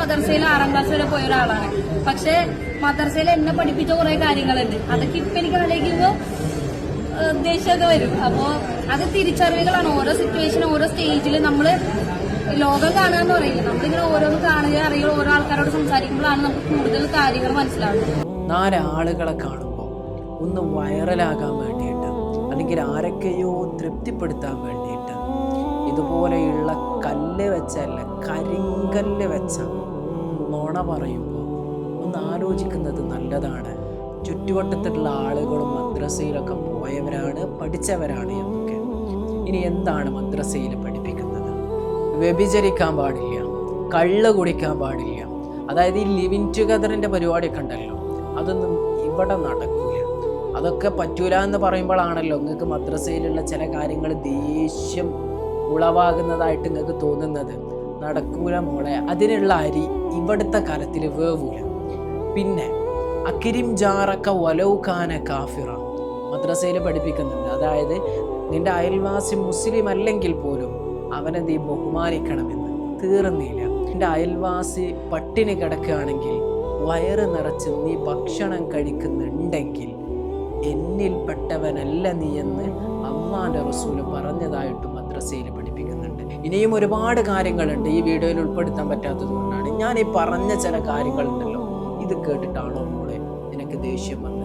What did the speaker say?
മദർസയിൽ 6ാം class വരെ പോയ ഒരാളാണ്. പക്ഷെ മദർസയിൽ എന്നെ പഠിപ്പിച്ച കുറെ കാര്യങ്ങളുണ്ട്. അതൊക്കെ ഇപ്പൊ എനിക്ക് ആലോചിക്കുമ്പോ ദേഷ്യമൊക്കെ വരും. അപ്പോ അത് തിരിച്ചറിവുകളാണ്. ഓരോ സിറ്റുവേഷൻ, ഓരോ സ്റ്റേജിൽ നമ്മള് ലോകം കാണുക എന്ന് പറയില്ല, നമ്മളിങ്ങനെ ഓരോന്ന് കാണുക, അറിയുക, ഓരോ ആൾക്കാരോട് സംസാരിക്കുമ്പോഴാണ് നമുക്ക് കൂടുതൽ കാര്യങ്ങൾ മനസ്സിലാവുന്നത്. 4 ആളുകളെ കാണുമ്പോൾ ഒന്ന് വൈറലാകാൻ വേണ്ടിയിട്ട്, അല്ലെങ്കിൽ ആരൊക്കെയോ തൃപ്തിപ്പെടുത്താൻ വേണ്ടിയിട്ട് ഇതുപോലെയുള്ള കല്ല് വെച്ചല്ല കരിങ്കല്ല് വെച്ച നുണ പറയുമ്പോൾ ഒന്ന് ആലോചിക്കുന്നത് നല്ലതാണ്. ചുറ്റുവട്ടത്തുള്ള ആളുകളും മദ്രസയിലൊക്കെ പോയവരാണ്, പഠിച്ചവരാണ് എന്നൊക്കെ. ഇനി എന്താണ് മദ്രസയിൽ പഠിപ്പിക്കുന്നത്? വ്യഭിചരിക്കാൻ പാടില്ല, കള്ള് കുടിക്കാൻ പാടില്ല. അതായത് ഈ ലിവിങ് ടുഗദറിൻ്റെ പരിപാടിയൊക്കെ ഉണ്ടല്ലോ, അതൊന്നും ഇവിടെ നടക്കൂല. അതൊക്കെ പറ്റൂല എന്ന് പറയുമ്പോഴാണല്ലോ നിങ്ങൾക്ക് മദ്രസയിലുള്ള ചില കാര്യങ്ങൾ ദേഷ്യം ഉളവാകുന്നതായിട്ട് നിങ്ങൾക്ക് തോന്നുന്നത്. നടക്കൂല മോളെ, അതിനുള്ള അരി ഇവിടുത്തെ കലത്തിൽ വേവൂല. പിന്നെ അക്കിരിം ജാറക്ക വലൗഖാന കാഫിറ മദ്രസയിൽ പഠിപ്പിക്കുന്നുണ്ട്. അതായത് നിന്റെ അയൽവാസി മുസ്ലിം അല്ലെങ്കിൽ പോലും അവനെ നീ ബഹുമാനിക്കണമെന്ന്. തീർന്നില്ല, നിന്റെ അയൽവാസി പട്ടിണി കിടക്കുകയാണെങ്കിൽ വയറ് നിറച്ച് നീ ഭക്ഷണം കഴിക്കുന്നുണ്ടെങ്കിൽ എന്നിൽപ്പെട്ടവനല്ല നീ എന്ന് അല്ലാഹുവിൻ്റെ റസൂൽ പറഞ്ഞതായിട്ട് മദ്രസയിൽ പഠിപ്പിക്കുന്നുണ്ട്. ഇനിയും ഒരുപാട് കാര്യങ്ങളുണ്ട് ഈ വീഡിയോയിൽ ഉൾപ്പെടുത്താൻ പറ്റാത്തത് കൊണ്ടാണ്. ഞാൻ ഈ പറഞ്ഞ ചില കാര്യങ്ങളുണ്ടല്ലോ, ഇത് കേട്ടിട്ടാണോ മോളെ നിനക്ക് ദേഷ്യം വന്നത്?